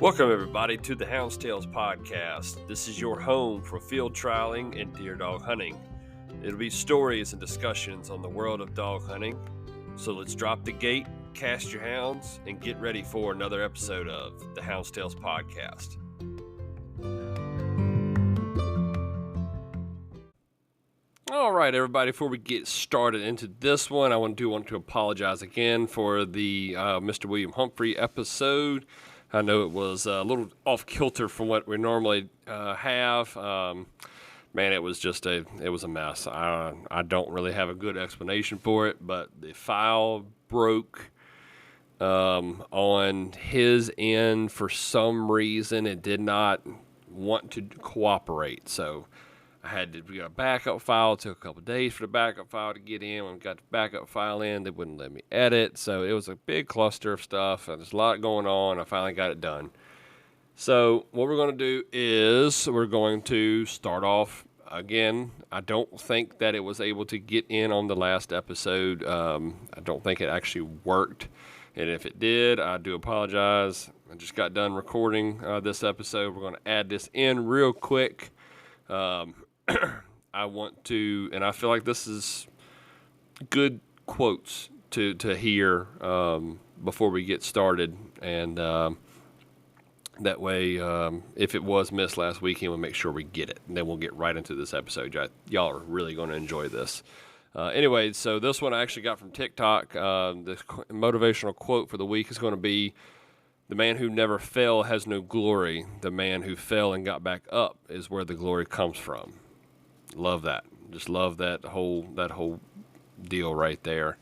Welcome, everybody, to the Hounds Tales podcast. This is your home for field trialing and deer dog hunting. It'll be stories and discussions on the world of dog hunting. So let's drop the gate, cast your hounds, and get ready for another episode of the Hounds Tales podcast. All right, everybody, before we get started into this one, I want to apologize again for the Mr. William Humphrey episode. I know it was a little off kilter from what we normally have. Man, it was a mess. I don't really have a good explanation for it, but the file broke on his end for some reason. It did not want to cooperate, so I had to get a backup file. It took a couple of days for the backup file to get in. When we got the backup file in, they wouldn't let me edit. So it was a big cluster of stuff. And there's a lot going on. I finally got it done. So what we're going to do is we're going to start off again. I don't think that it was able to get in on the last episode. I don't think it actually worked. And if it did, I do apologize. I just got done recording this episode. We're going to add this in real quick. I want to, and I feel like this is good quotes to hear before we get started, and that way, if it was missed last weekend, we'll make sure we get it, and then we'll get right into this episode. Y'all are really going to enjoy this. Anyway, so this one I actually got from TikTok. The motivational quote for the week is going to be, "The man who never fell has no glory. The man who fell and got back up is where the glory comes from." Love that. Just love that whole deal right there.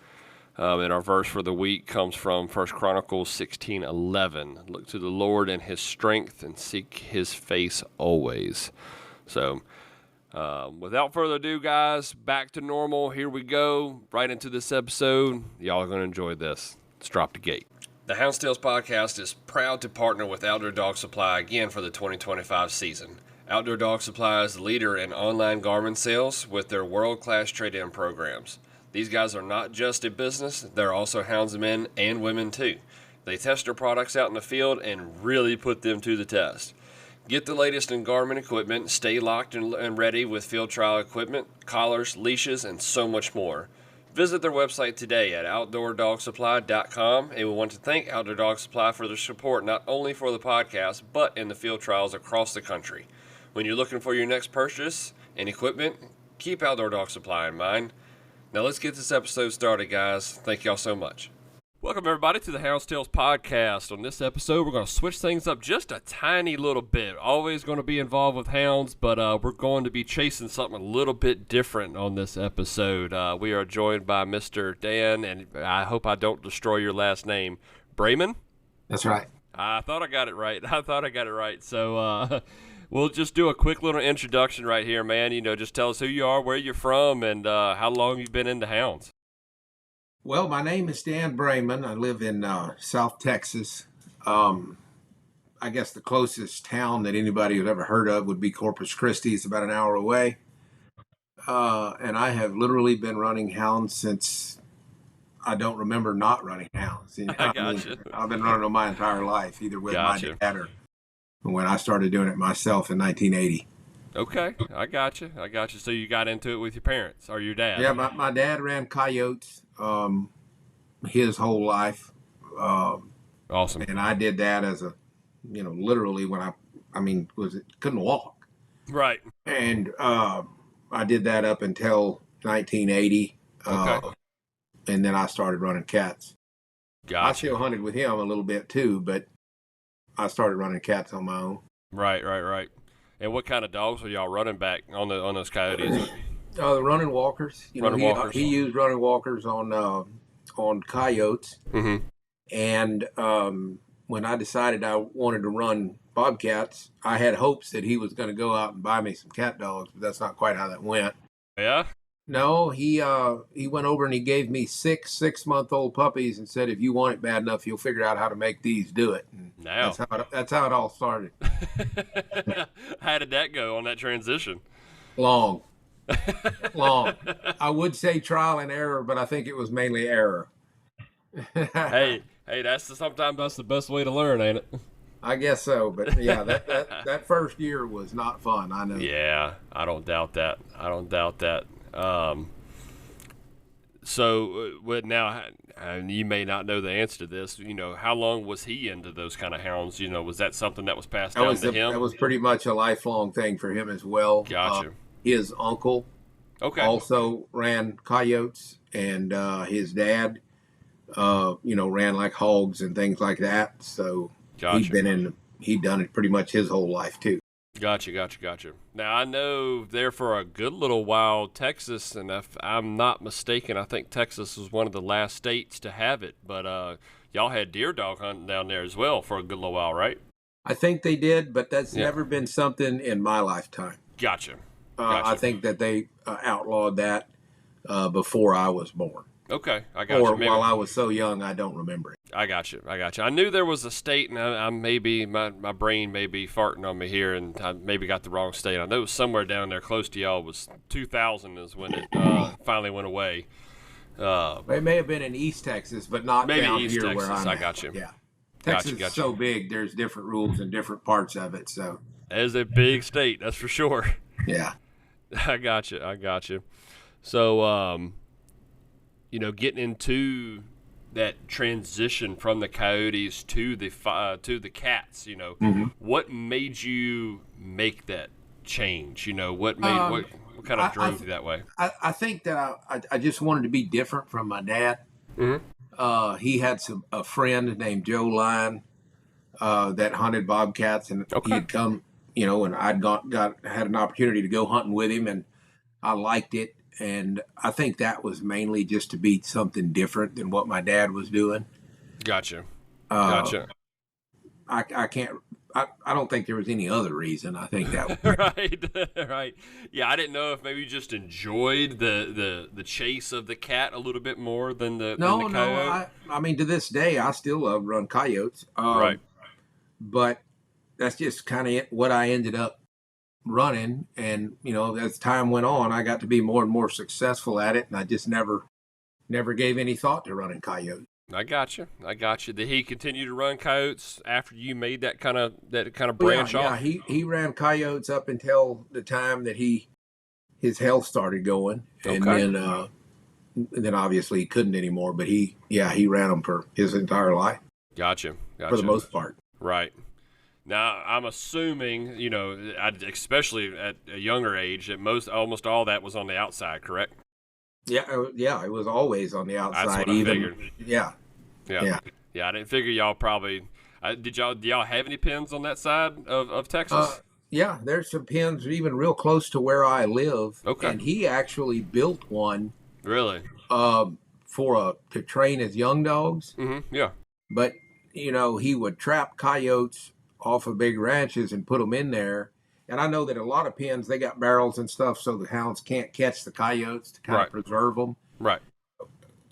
And our verse for the week comes from 1 Chronicles 16:11. "Look to the Lord and his strength and seek his face always." So without further ado, guys, back to normal. Here we go. Right into this episode. Y'all are going to enjoy this. Let's drop the gate. The Hounds Tales podcast is proud to partner with Outdoor Dog Supply again for the 2025 season. Outdoor Dog Supply is the leader in online garment sales with their world-class trade-in programs. These guys are not just a business, they're also houndsmen and women too. They test their products out in the field and really put them to the test. Get the latest in garment equipment, stay locked and ready with field trial equipment, collars, leashes, and so much more. Visit their website today at outdoordogsupply.com, and we want to thank Outdoor Dog Supply for their support not only for the podcast, but in the field trials across the country. When you're looking for your next purchase and equipment, keep Outdoor Dog Supply in mind. Now let's get this episode started, guys. Thank y'all so much. Welcome, everybody, to the Hounds Tales podcast. On this episode, we're going to switch things up just a tiny little bit. Always going to be involved with hounds, but we're going to be chasing something a little bit different on this episode. We are joined by Mr. Dan, and I hope I don't destroy your last name, Braman? That's right. I thought I got it right. So we'll just do a quick little introduction right here, man. Just tell us who you are, where you're from, and how long you've been into hounds. Well, my name is Dan Braymond. I live in South Texas. I guess the closest town that anybody has ever heard of would be Corpus Christi. It's about an hour away. And I have literally been running hounds since I don't remember not running hounds. I gotcha. I've been running them my entire life, either with my dad or when I started doing it myself in 1980. Okay, I got you. So you got into it with your parents or your dad? Yeah, my dad ran coyotes his whole life. Awesome. And I did that as literally when couldn't walk. Right. And I did that up until 1980. Okay. And then I started running cats. Gotcha. I still hunted with him a little bit too, but I started running cats on my own. Right. And what kind of dogs were y'all running back on those coyotes? The running walkers. Walkers. He used running walkers on coyotes. Mm-hmm. And when I decided I wanted to run bobcats, I had hopes that he was going to go out and buy me some cat dogs, but that's not quite how that went. Yeah? No, he went over and he gave me six-month-old puppies and said, if you want it bad enough, you'll figure out how to make these do it. And now. That's how it all started. How did that go on that transition? Long. I would say trial and error, but I think it was mainly error. Hey, sometimes that's the best way to learn, ain't it? I guess so. But yeah, that first year was not fun. I know. Yeah, I don't doubt that. I don't doubt that. Um, what now? And you may not know the answer to this. How long was he into those kind of hounds? Was that something that was passed down to That him? was pretty much a lifelong thing for him as well. Gotcha. His uncle Okay. also ran coyotes, and his dad, ran like hogs and things like that. So Gotcha. he'd done it pretty much his whole life too. Gotcha. Now I know there for a good little while, Texas, and if I'm not mistaken, I think Texas was one of the last states to have it. But y'all had deer dog hunting down there as well for a good little while, right? I think they did, but that's Yeah. never been something in my lifetime. Gotcha. I think that they outlawed that before I was born. Okay, I got Or you. Maybe while I was so young, I don't remember it. I got you. I knew there was a state, and I maybe my brain may be farting on me here, and I maybe got the wrong state. I know it was somewhere down there close to y'all. It was 2000 is when it finally went away. It may have been in East Texas, but not Maybe down East here Texas. where I'm I at. got you. Yeah, Gotcha. Texas is so big. There's different rules in different parts of it. So That is a big state, that's for sure. yeah. I got you. So, getting into that transition from the coyotes to the cats, what made you make that change? What kind of drove you that way? I think that I just wanted to be different from my dad. He had a friend named Joe Lyon that hunted bobcats, and Okay. he'd come, and I'd had an opportunity to go hunting with him, and I liked it. And I think that was mainly just to be something different than what my dad was doing. Gotcha. I can't. I don't think there was any other reason. I think that was Right. Yeah, I didn't know if maybe you just enjoyed the chase of the cat a little bit more than the coyote. I mean, to this day, I still love run coyotes. Right. But that's just kind of what I ended up running. And as time went on, I got to be more and more successful at it, and I just never gave any thought to running coyotes. I got you. Did he continue to run coyotes after you made that kind of branch off? Yeah, he ran coyotes up until the time that his health started going, and then obviously he couldn't anymore. But he ran them for his entire life. Gotcha. For the most part. Right. Now I'm assuming especially at a younger age that almost all that was on the outside, correct? Yeah, it was always on the outside. That's what I figured. Yeah. I didn't figure y'all probably. Do y'all have any pins on that side of Texas? Yeah, there's some pins even real close to where I live. Okay. And he actually built one. Really? To train his young dogs. Mm-hmm. Yeah. But he would trap coyotes off of big ranches and put them in there. And I know that a lot of pens, they got barrels and stuff so the hounds can't catch the coyotes to kind of preserve them. Right.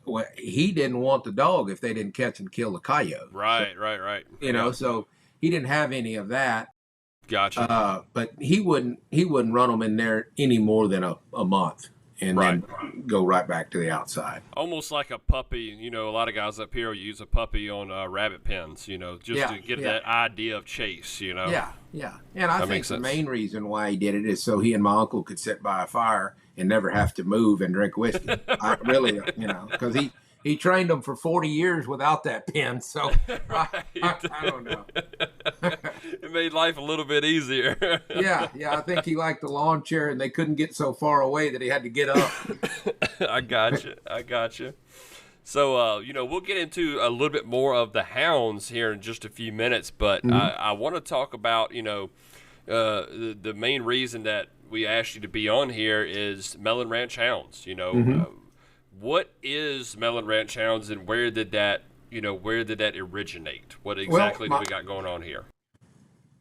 Well, he didn't want the dog if they didn't catch and kill the coyote. Right. So he didn't have any of that. Gotcha. But he wouldn't run them in there any more than a month. And then go right back to the outside. Almost like a puppy. A lot of guys up here use a puppy on rabbit pens, just to get that idea of chase, Yeah. And I think the main reason why he did it is so he and my uncle could sit by a fire and never have to move and drink whiskey. Because he trained them for 40 years without that pen. So I don't know. It made life a little bit easier. Yeah. I think he liked the lawn chair, and they couldn't get so far away that he had to get up. I got you. So, we'll get into a little bit more of the hounds here in just a few minutes, but I want to talk about, the main reason that we asked you to be on here is Melon Ranch Hounds. What is Melon Ranch Hounds, and where did that originate? What exactly do we got going on here?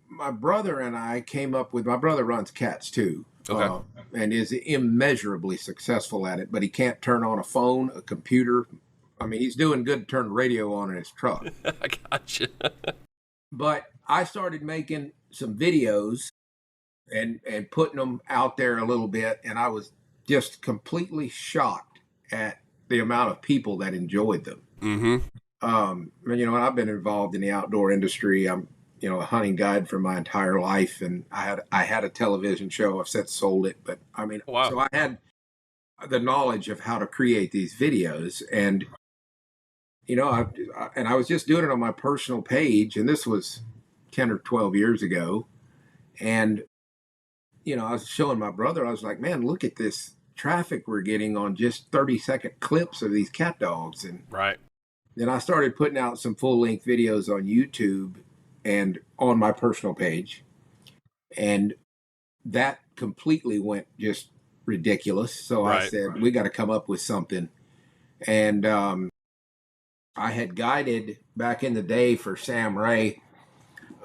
My brother and I came up with, my brother runs cats too. Okay. And is immeasurably successful at it, but he can't turn on a phone, a computer. I mean, he's doing good to turn the radio on in his truck. I gotcha. But I started making some videos and putting them out there a little bit, and I was just completely shocked at the amount of people that enjoyed them. Mm-hmm. And I've been involved in the outdoor industry. I'm a hunting guide for my entire life, and I had a television show. I've since sold it, but I mean, Wow. so I had the knowledge of how to create these videos, and I was just doing it on my personal page, and this was 10 or 12 years ago, and I was showing my brother. I was like, man, look at this traffic we're getting on just 30-second clips of these cat dogs, and Right. then I started putting out some full-length videos on YouTube and on my personal page, and that completely went just ridiculous. So I Right. said, we got to come up with something. And I had guided back in the day for Sam Ray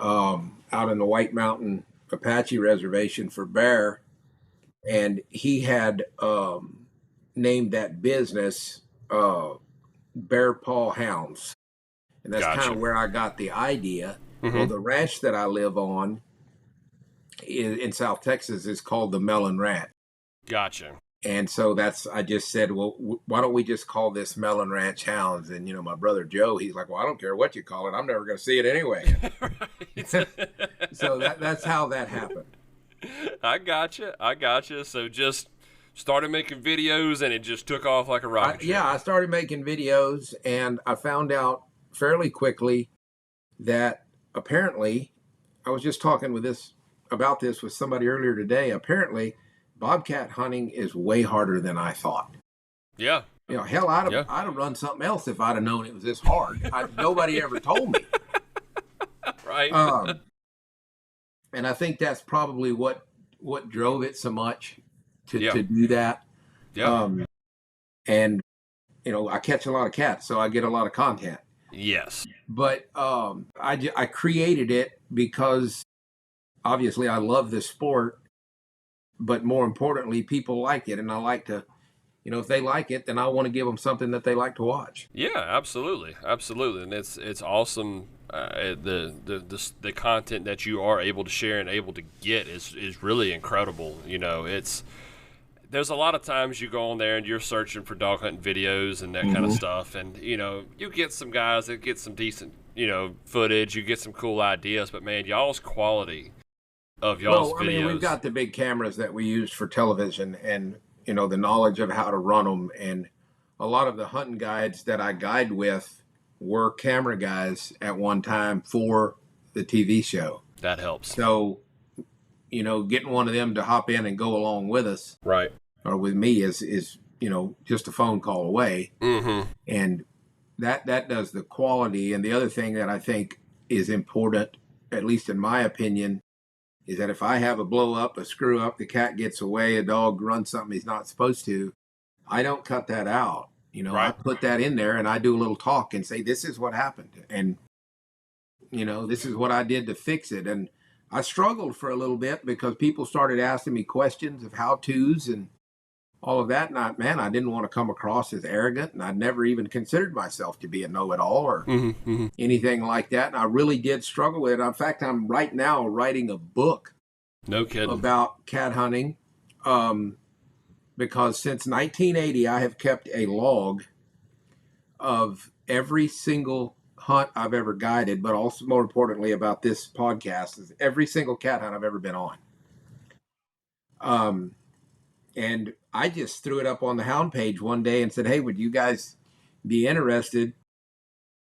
out in the White Mountain Apache Reservation for bear. And he had named that business Bear Paw Hounds. And that's kind Gotcha. of where I got the idea. Mm-hmm. Well, the ranch that I live on in South Texas is called the Melon Ranch. Gotcha. And so I just said, well, why don't we just call this Melon Ranch Hounds? And, my brother Joe, he's like, well, I don't care what you call it. I'm never going to see it anyway. So that's how that happened. I gotcha. So just started making videos and it just took off like a rocket ship. I started making videos, and I found out fairly quickly that apparently, I was just talking about this with somebody earlier today. Apparently, bobcat hunting is way harder than I thought. Yeah. Hell, I'd have run something else if I'd have known it was this hard. Nobody ever told me. Right. And I think that's probably what drove it so much to Yeah. do that. Yeah. And I catch a lot of cats, so I get a lot of content. Yes. But I created it because obviously I love the sport, but more importantly, people like it, and I like to, if they like it, then I want to give them something that they like to watch. Yeah, absolutely, and it's awesome. The content that you are able to share and able to get is really incredible. There's a lot of times you go on there and you're searching for dog hunting videos and that kind of stuff, and you get some guys that get some decent footage, you get some cool ideas, but man, y'all's quality of y'all's videos. I mean, we've got the big cameras that we used for television, and the knowledge of how to run them, and a lot of the hunting guides that I guide with were camera guys at one time for the TV show. That helps. So, getting one of them to hop in and go along with us, right, or with me is just a phone call away, and that does the quality. And the other thing that I think is important, at least in my opinion, is that if I have a blow up, a screw up, the cat gets away, a dog runs something he's not supposed to, I don't cut that out. Right. I put that in there and I do a little talk and say, this is what happened. And, this is what I did to fix it. And I struggled for a little bit because people started asking me questions of how-tos and all of that. And I didn't want to come across as arrogant, and I'd never even considered myself to be a know-it-all or anything like that. And I really did struggle with it. In fact, I'm right now writing a book. No kidding. About cat hunting. Because since 1980, I have kept a log of every single hunt I've ever guided, but also more importantly about this podcast is every single cat hunt I've ever been on. And I just threw it up on the Hound page one day and said, hey, would you guys be interested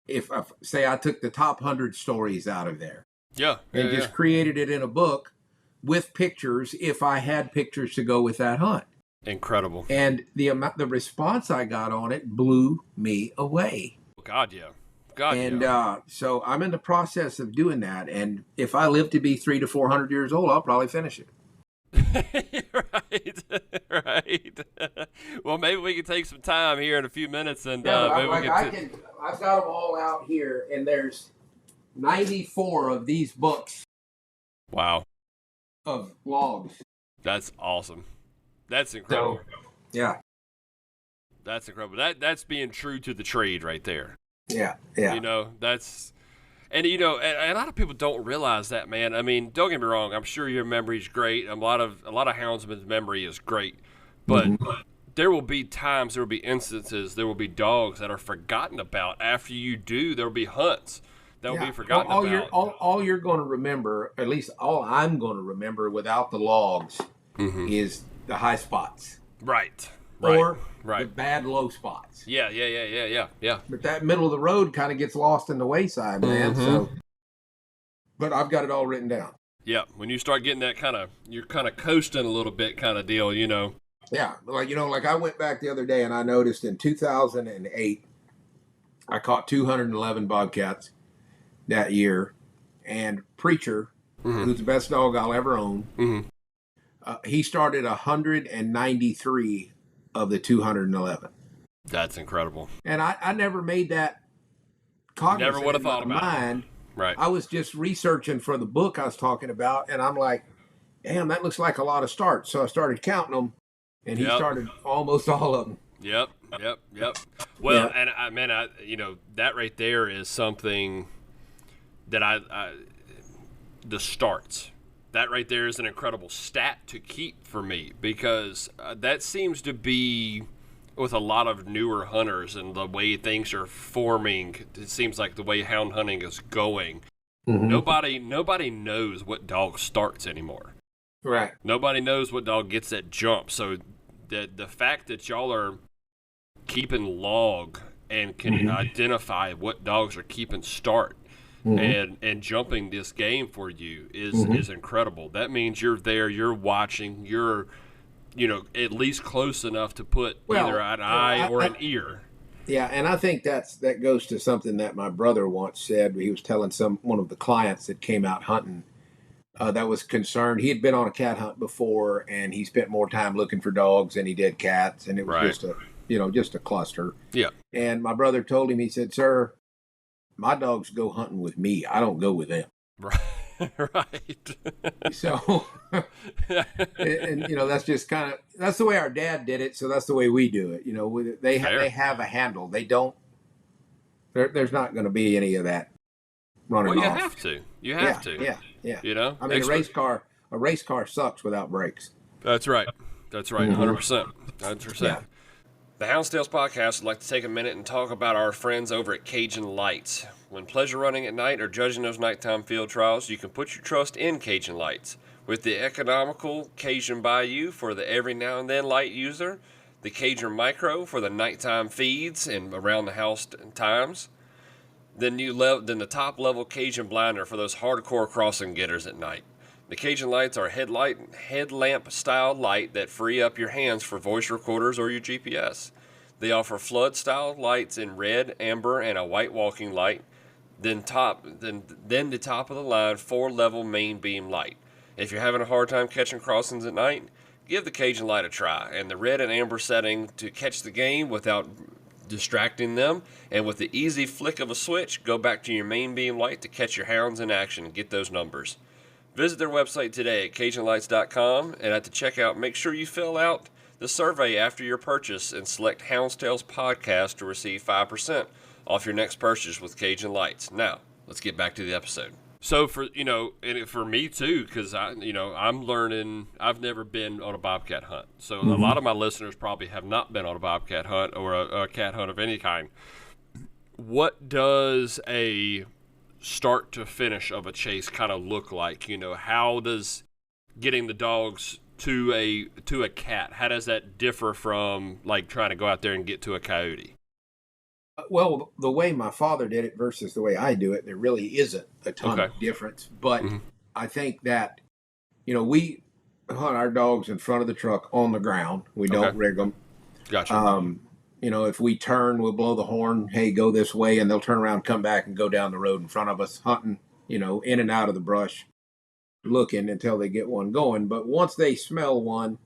if say I took the top 100 stories out of there? Yeah. And just created it in a book with pictures if I had pictures to go with that hunt. Incredible. And the response I got on it blew me away. God, yeah. So I'm in the process of doing that. And if I live to be 300 to 400 years old, I'll probably finish it. Right. Well, maybe we can take some time here in a few minutes and I've got them all out here, and there's 94 of these books. Wow. Of logs. That's awesome. That's incredible. Yeah. That's incredible. That's being true to the trade right there. Yeah. That's. And, and a lot of people don't realize that, man. I mean, don't get me wrong. I'm sure your memory's great. A lot of houndsmen's memory is great. But there will be times, there will be instances, there will be dogs that are forgotten about after you do. There will be hunts that will Yeah. be forgotten All you're about. all you're going to remember, at least all I'm going to remember without the logs, is the high spots Right. Right. or the Right. bad low spots. Yeah. But that middle of the road kind of gets lost in the wayside, man. So, but I've got it all written down. Yeah. When you start getting that you're kind of coasting a little bit kind of deal, you know. Yeah, like I went back the other day and I noticed in 2008 I caught 211 bobcats that year, and Preacher, who's the best dog I'll ever own, he started 193 of the 211. That's incredible. And I never made that Never cognizant would in have my thought about mind. it. Right. I was just researching for the book I was talking about, and I'm like, damn, that looks like a lot of starts. So I started counting them, and he Yep. started almost all of them. Yep. Well, Yeah. and you know, that right there is something that the starts. That right there is an incredible stat to keep for me because that seems to be with a lot of newer hunters and the way things are forming. It seems like the way hound hunting is going. Nobody knows what dog starts anymore. Right. Nobody knows what dog gets that jump. So the fact that y'all are keeping log and can identify what dogs are keeping start and jumping this game for you is incredible. That means you're there, you're watching, you're at least close enough to put either an eye or an ear. Yeah, and I think that goes to something that my brother once said. He was telling one of the clients that came out hunting that was concerned. He had been on a cat hunt before, and he spent more time looking for dogs than he did cats, and it was just a cluster. Yeah. And my brother told him, he said, "Sir, my dogs go hunting with me. I don't go with them." Right. Right. So, and that's just that's the way our dad did it. So that's the way we do it. They have a handle. They don't. There's not going to be any of that running Well, you off. have to. You have to. Yeah. I mean, a race car sucks without brakes. That's right. 100%. 100%. Yeah. The Hounds Tales podcast would like to take a minute and talk about our friends over at Cajun Lights. When pleasure running at night or judging those nighttime field trials, you can put your trust in Cajun Lights. With the economical Cajun Bayou for the every now and then light user, the Cajun Micro for the nighttime feeds and around the house times, then the top level Cajun Blinder for those hardcore crossing getters at night. The Cajun Lights are headlamp style light that free up your hands for voice recorders or your GPS. They offer flood style lights in red, amber, and a white walking light. Then the top of the line 4-level main beam light. If you're having a hard time catching crossings at night, give the Cajun Light a try. And the red and amber setting to catch the game without distracting them, and with the easy flick of a switch, go back to your main beam light to catch your hounds in action and get those numbers. Visit their website today at CajunLights.com, and at the checkout, make sure you fill out the survey after your purchase and select Hounds Tales Podcast to receive 5% off your next purchase with Cajun Lights. Now, let's get back to the episode. So for me too, because I'm learning. I've never been on a bobcat hunt, so a lot of my listeners probably have not been on a bobcat hunt or a cat hunt of any kind. What does a start to finish of a chase kind of look like? How does getting the dogs to a cat, how does that differ from like trying to go out there and get to a coyote? Well, the way my father did it versus the way I do it, there really isn't a ton of difference. But I think that, we hunt our dogs in front of the truck on the ground. We don't rig them. Gotcha. If we turn, we'll blow the horn. Hey, go this way, and they'll turn around, come back, and go down the road in front of us, hunting, in and out of the brush, looking until they get one going. But once they smell one,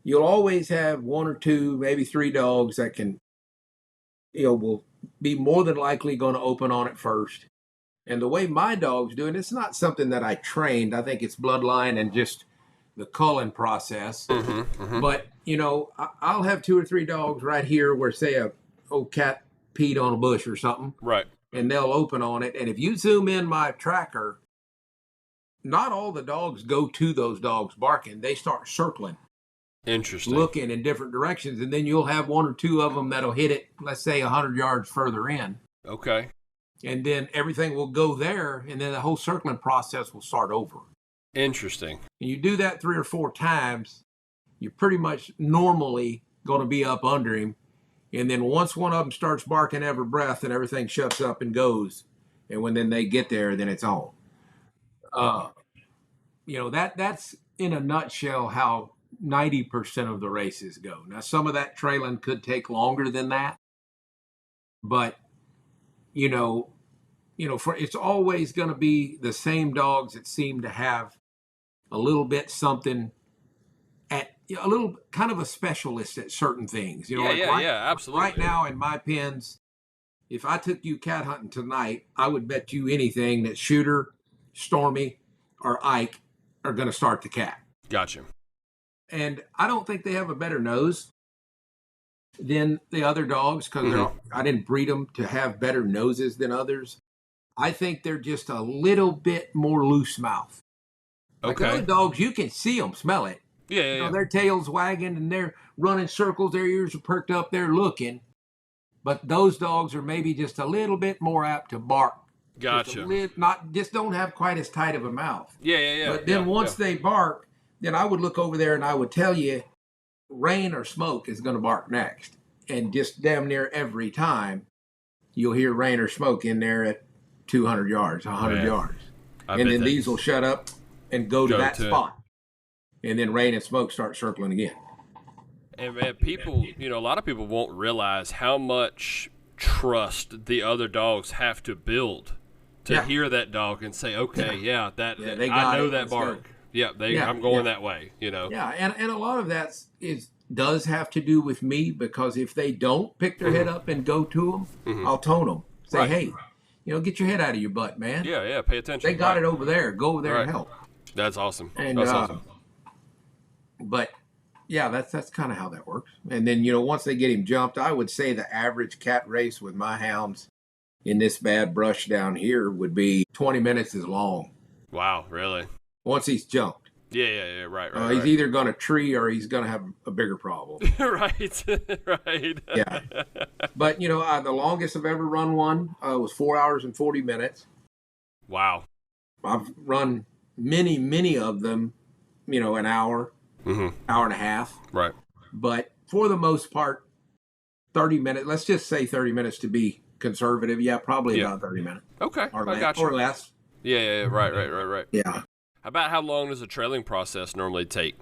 you'll always have one or two, maybe three dogs that can, will be more than likely going to open on it first. And the way my dogs do it, it's not something that I trained. I think it's bloodline and just the culling process. But, I'll have two or three dogs right here where, say, a old cat peed on a bush or something. Right. And they'll open on it. And if you zoom in my tracker, not all the dogs go to those dogs barking. They start circling. Interesting. Looking in different directions. And then you'll have one or two of them that'll hit it, let's say, 100 yards further in. Okay. and then everything will go there, and then the whole circling process will start over. Interesting. And you do that 3 or 4 times, you're pretty much normally going to be up under him. And then once one of them starts barking every breath, and everything shuts up and goes. And when then they get there, then it's on. Uh, that's in a nutshell how 90% of the races go. Now, some of that trailing could take longer than that, but you know, for it's always going to be the same dogs that seem to have a little bit something at a little kind of a specialist at certain things. Yeah, Like yeah, yeah, right absolutely. now in my pens, if I took you cat hunting tonight, I would bet you anything that Shooter, Stormy, or Ike are going to start the cat. Gotcha. And I don't think they have a better nose than the other dogs because I didn't breed them to have better noses than others. I think they're just a little bit more loose mouth. Like the other Okay. dogs, you can see them, smell it. Yeah, yeah, yeah. Their tails wagging and they're running circles, their ears are perked up, they're looking. But those dogs are maybe just a little bit more apt to bark. Gotcha. Just don't have quite as tight of a mouth. Yeah, yeah, yeah, But yeah, then once yeah. they bark, then I would look over there and I would tell you rain or smoke is going to bark next. And just damn near every time you'll hear rain or smoke in there at 200 yards, 100 Man, yards. I And bet then these that's will shut up and go to go that to it. spot. And then rain and smoke start circling again. And man, people, a lot of people won't realize how much trust the other dogs have to build to Yeah. hear that dog and say, okay, yeah, Yeah, they I got know it. that Let's go. bark. Yeah, Yeah, I'm going yeah. that way. Yeah, and a lot of that does have to do with me because if they don't pick their head up and go to them, I'll tone them. Say, Right. hey, get your head out of your butt, man. Yeah, yeah. Pay attention. They got Right. it over there. Go over there and Right. help. That's awesome. And That's awesome. but yeah, that's kind of how that works. And then once they get him jumped, I would say the average cat race with my hounds in this bad brush down here would be 20 minutes is long. Wow, really? Once he's jumped, Yeah, yeah, yeah. Right, he's right, either going to tree or he's going to have a bigger problem. right. right, right. Yeah. But the longest I've ever run one was 4 hours and 40 minutes. Wow. I've run many of them, an hour, hour and a half. Right. But for the most part, 30 minutes. Let's just say 30 minutes to be conservative. Yeah, probably Yeah. about 30 minutes Okay, or I less. got you. Or less. Yeah, yeah, yeah. Right, right, right, right. Yeah. About how long does a trailing process normally take?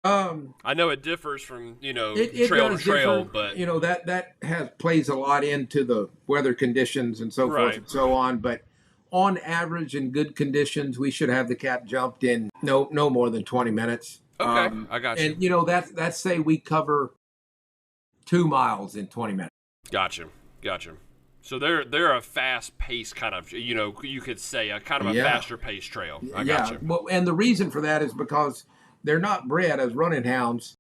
Um, I know it differs from it trail to does trail, differ. but That has plays a lot into the weather conditions and so forth Right. and so on. But on average, in good conditions, we should have the cat jumped in no more than 20 minutes. okay, I got you. And that's say we cover 2 miles in 20 minutes. Gotcha. So they're a fast paced kind of you could say a kind of a Yeah. faster paced trail. I Yeah. got you. Well, and the reason for that is because they're not bred as running hounds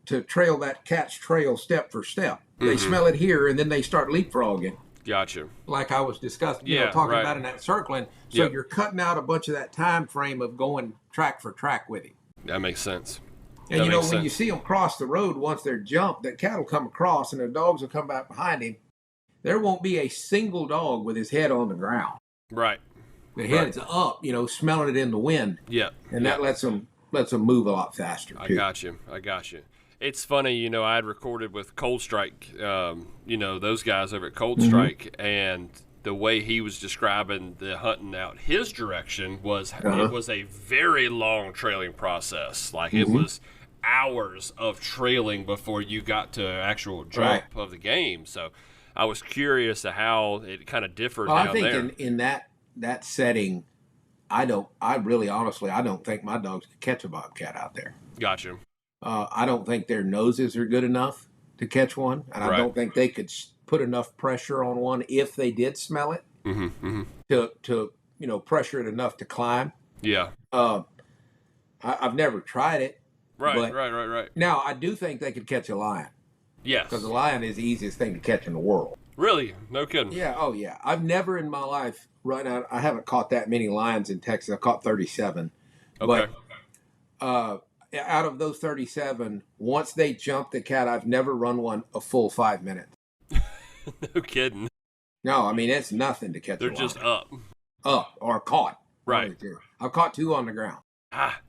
to trail that cat's trail step for step. They smell it here and then they start leapfrogging. Gotcha. Like I was discussing, Yeah, talking right. about in that circling. So Yep. you're cutting out a bunch of that time frame of going track for track with him. That makes sense. And That makes when sense. you see them cross the road, once they're jumped, that cat will come across and the dogs will come back behind him. There won't be a single dog with his head on the ground. Right. The head's up, smelling it in the wind, Yeah. and yeah. that lets them move a lot faster. I Too. got you. It's funny, I had recorded with Cold Strike, those guys over at Cold Strike, and the way he was describing the hunting out his direction was it was a very long trailing process. Like it was hours of trailing before you got to actual jump of the game. So I was curious to how it kind of differed Well, down I think there. in that setting, I really honestly, I don't think my dogs could catch a bobcat out there. Gotcha. I don't think their noses are good enough to catch one, and I Right. don't think they could put enough pressure on one if they did smell it to pressure it enough to climb. Yeah. I've never tried it. Right, But- right. Now, I do think they could catch a lion Yes. because a lion is the easiest thing to catch in the world. Really? No kidding. Yeah, oh yeah. I've never in my life run out. I haven't caught that many lions in Texas. I caught 37. Okay. But out of those 37, once they jump the cat, I've never run one a full 5 minutes. No kidding. No, I mean it's nothing to catch They're a just wild up. or caught. One Right. of the two. I've caught two on the ground. Ah,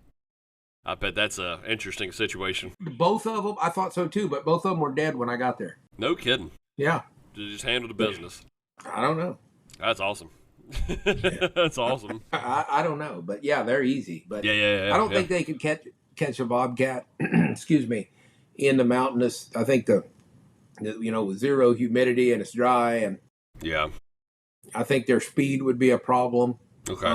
I bet that's a interesting situation. Both of them, I thought so too, but both of them were dead when I got there. No kidding. Yeah, Just handle the business. I don't know. That's awesome. Yeah. That's awesome. I don't know, but yeah, they're easy. But I don't Yeah. think they could catch a bobcat. Excuse me, in the mountainous. I think with zero humidity and it's dry, and Yeah. I think their speed would be a problem. Okay.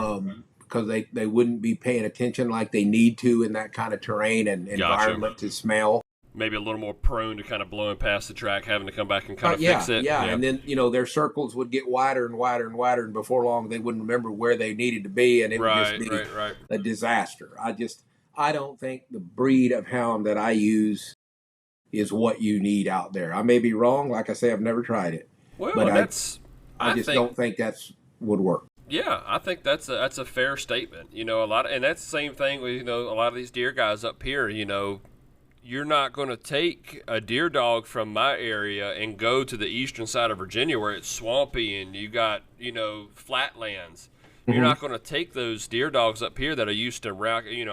Because they wouldn't be paying attention like they need to in that kind of terrain and Gotcha. environment to smell. Maybe a little more prone to kind of blowing past the track, having to come back and kind of Yeah, fix it. yeah, and then their circles would get wider and wider and wider, and before long they wouldn't remember where they needed to be, and it would just be Right. a disaster. I don't think the breed of hound that I use is what you need out there. I may be wrong. Like I say, I've never tried it, Well, but and I just don't think that's would work. Yeah, I think that's a fair statement. And that's the same thing with a lot of these deer guys up here. You're not going to take a deer dog from my area and go to the eastern side of Virginia where it's swampy and you got flatlands. You're not going to take those deer dogs up here that are used to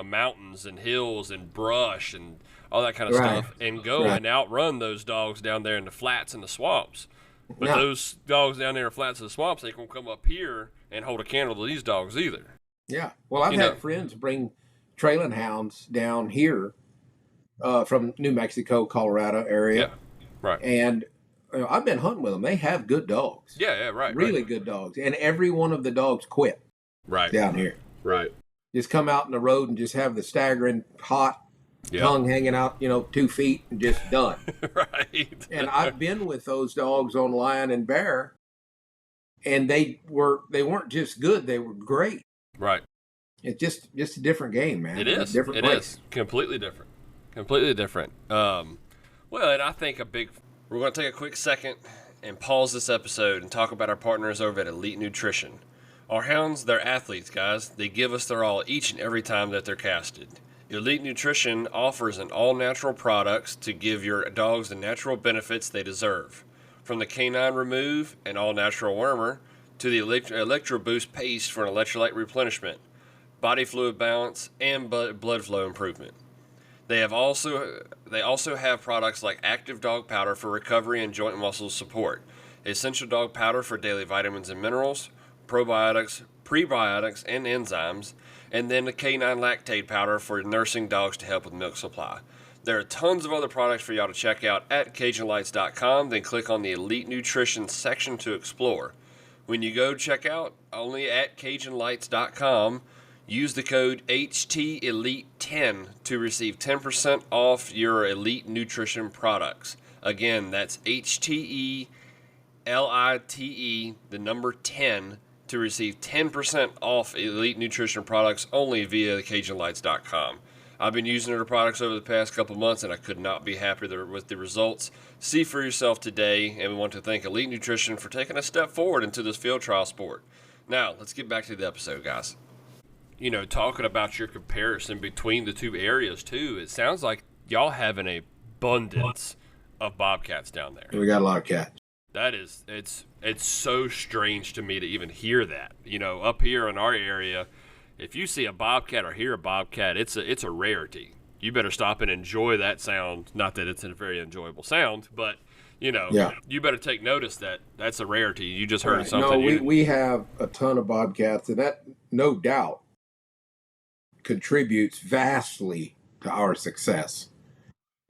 mountains and hills and brush and all that kind of stuff and go and outrun those dogs down there in the flats and the swamps. But those dogs down there in the flats and the swamps, they can come up here and hold a candle to these dogs either. Yeah. Well, I've had friends bring trailing hounds down here from New Mexico, Colorado area. Yeah. Right. And I've been hunting with them. They have good dogs. Yeah, right. Really good dogs. And every one of the dogs quit down here. Right. Just come out in the road and just have the staggering hot tongue hanging out, 2 feet and just done. Right. And I've been with those dogs on lion and bear, and they weren't just good, they were great. Right. It's just a different game, man. It is. Different It place. is. Completely different. Completely different. Well, and I think we're going to take a quick second and pause this episode and talk about our partners over at Elite Nutrition. Our hounds, they're athletes, guys. They give us their all each and every time that they're casted. Elite Nutrition offers an all-natural products to give your dogs the natural benefits they deserve. From the Canine Remove, an all-natural wormer, to the Electro Boost Paste for an electrolyte replenishment, body fluid balance, and blood flow improvement. They also have products like Active Dog Powder for recovery and joint muscle support, Essential Dog Powder for daily vitamins and minerals, probiotics, prebiotics, and enzymes, and then the Canine Lactate Powder for nursing dogs to help with milk supply. There are tons of other products for y'all to check out at CajunLights.com, then click on the Elite Nutrition section to explore. When you go check out, only at CajunLights.com, use the code HTElite10 to receive 10% off your Elite Nutrition products. Again, that's HTELITE, the number 10, to receive 10% off Elite Nutrition products only via CajunLights.com. I've been using their products over the past couple months, and I could not be happier with the results. See for yourself today, and we want to thank Elite Nutrition for taking a step forward into this field trial sport. Now, let's get back to the episode, guys. Talking about your comparison between the two areas, too, it sounds like y'all have an abundance of bobcats down there. We got a lot of cats. That is, it's so strange to me to even hear that. Up here in our area, if you see a bobcat or hear a bobcat, it's a rarity. You better stop and enjoy that sound. Not that it's a very enjoyable sound, but you better take notice that that's a rarity. You just heard something. No, we have a ton of bobcats, and that no doubt contributes vastly to our success.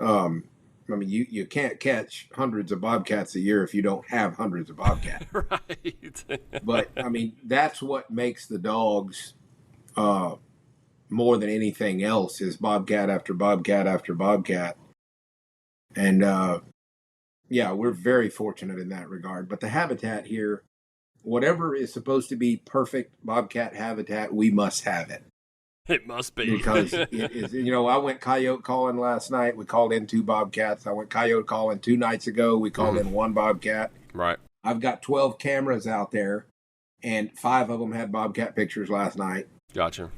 You can't catch hundreds of bobcats a year if you don't have hundreds of bobcats. Right. But, that's what makes the dogs more than anything else is bobcat after bobcat after bobcat. And, we're very fortunate in that regard. But the habitat here, whatever is supposed to be perfect bobcat habitat, we must have it. It must be. Because it is, I went coyote calling last night. We called in 2 bobcats. I went coyote calling 2 nights ago. We called in 1 bobcat. Right. I've got 12 cameras out there, and 5 of them had bobcat pictures last night. Gotcha.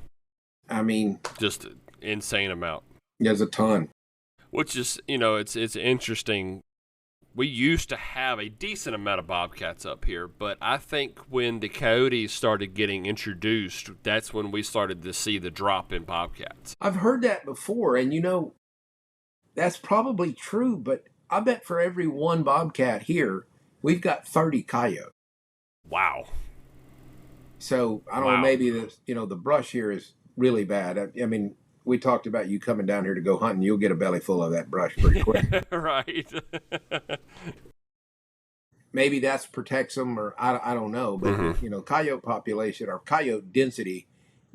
Just an insane amount. There's a ton. Which is, it's interesting we used to have a decent amount of bobcats up here, but I think when the coyotes started getting introduced, that's when we started to see the drop in bobcats. I've heard that before, and that's probably true, but I bet for every one bobcat here, we've got 30 coyotes. Wow. So I don't know, maybe the brush here is really bad. I mean, we talked about you coming down here to go hunting. You'll get a belly full of that brush pretty quick. Right. Maybe that protects them, or I don't know. But, coyote population or coyote density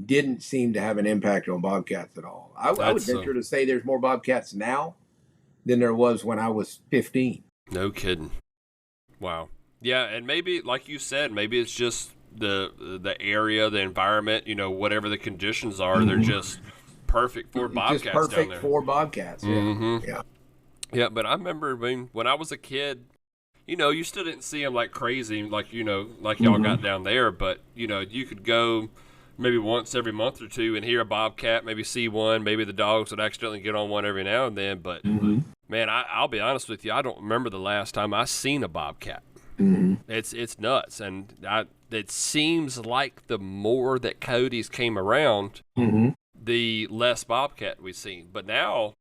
didn't seem to have an impact on bobcats at all. I would venture to say there's more bobcats now than there was when I was 15. No kidding. Wow. Yeah, and maybe, like you said, maybe it's just the area, the environment, whatever the conditions are, they're just perfect for bobcats just perfect down there. for bobcats. Yeah. Yeah, but I remember when I was a kid, you still didn't see them like crazy, like y'all got down there, but you could go maybe once every month or two and hear a bobcat, maybe see one, maybe the dogs would accidentally get on one every now and then, but man, I'll be honest with you, I don't remember the last time I seen a bobcat. It's nuts, and it seems like the more that coyotes came around, the less bobcat we've seen. But now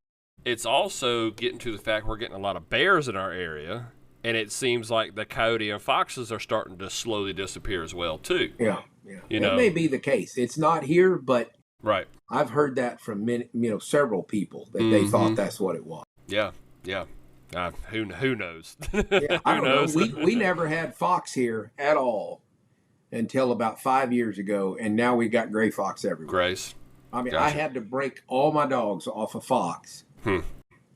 it's also getting to the fact we're getting a lot of bears in our area, and it seems like the coyote and foxes are starting to slowly disappear as well too. Yeah. That may be the case. It's not here, but right. I've heard that from several people that they thought that's what it was. Yeah. Who knows? Yeah, I don't know. We never had fox here at all until about 5 years ago, and now we got gray fox everywhere. Grace. I mean, Gotcha. I had to break all my dogs off a fox. I ain't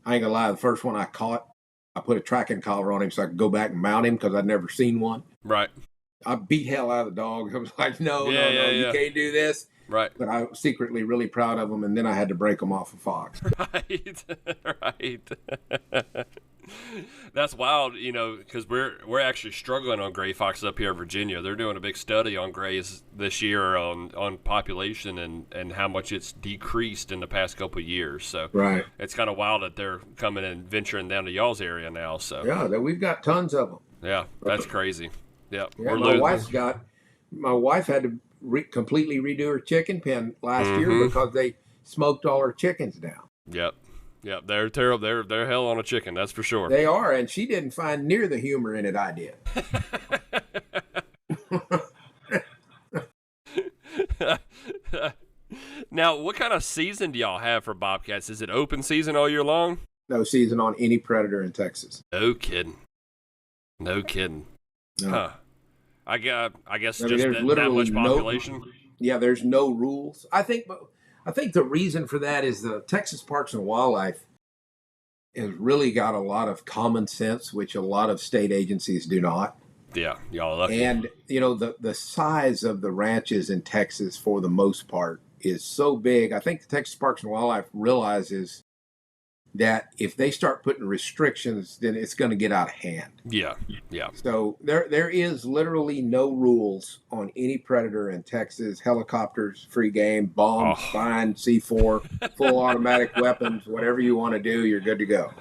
gonna lie. The first one I caught, I put a tracking collar on him so I could go back and mount him because I'd never seen one. Right. I beat hell out of the dog. I was like, no, you can't do this. Right. But I was secretly really proud of them, and then I had to break them off a fox. Right. That's wild, because we're actually struggling on gray foxes up here in Virginia. They're doing a big study on grays this year on population and how much it's decreased in the past couple of years. So right. It's kind of wild that they're coming and venturing down to y'all's area now. So yeah, we've got tons of them. Yeah, that's crazy. Yeah, my wife had to completely redo her chicken pen last year because they smoked all her chickens down. Yep, they're terrible. They're hell on a chicken, that's for sure. They are, and she didn't find near the humor in it I did. Now, what kind of season do y'all have for bobcats? Is it open season all year long? No season on any predator in Texas. No kidding. No. Huh. I guess just that much population. There's no rules. I think the reason for that is the Texas Parks and Wildlife has really got a lot of common sense, which a lot of state agencies do not. Yeah, y'all are lucky. And the size of the ranches in Texas, for the most part, is so big. I think the Texas Parks and Wildlife realizes that if they start putting restrictions, then it's going to get out of hand. Yeah. So there is literally no rules on any predator in Texas. Helicopters, free game, bombs, fine, C4, full automatic weapons, whatever you want to do, you're good to go.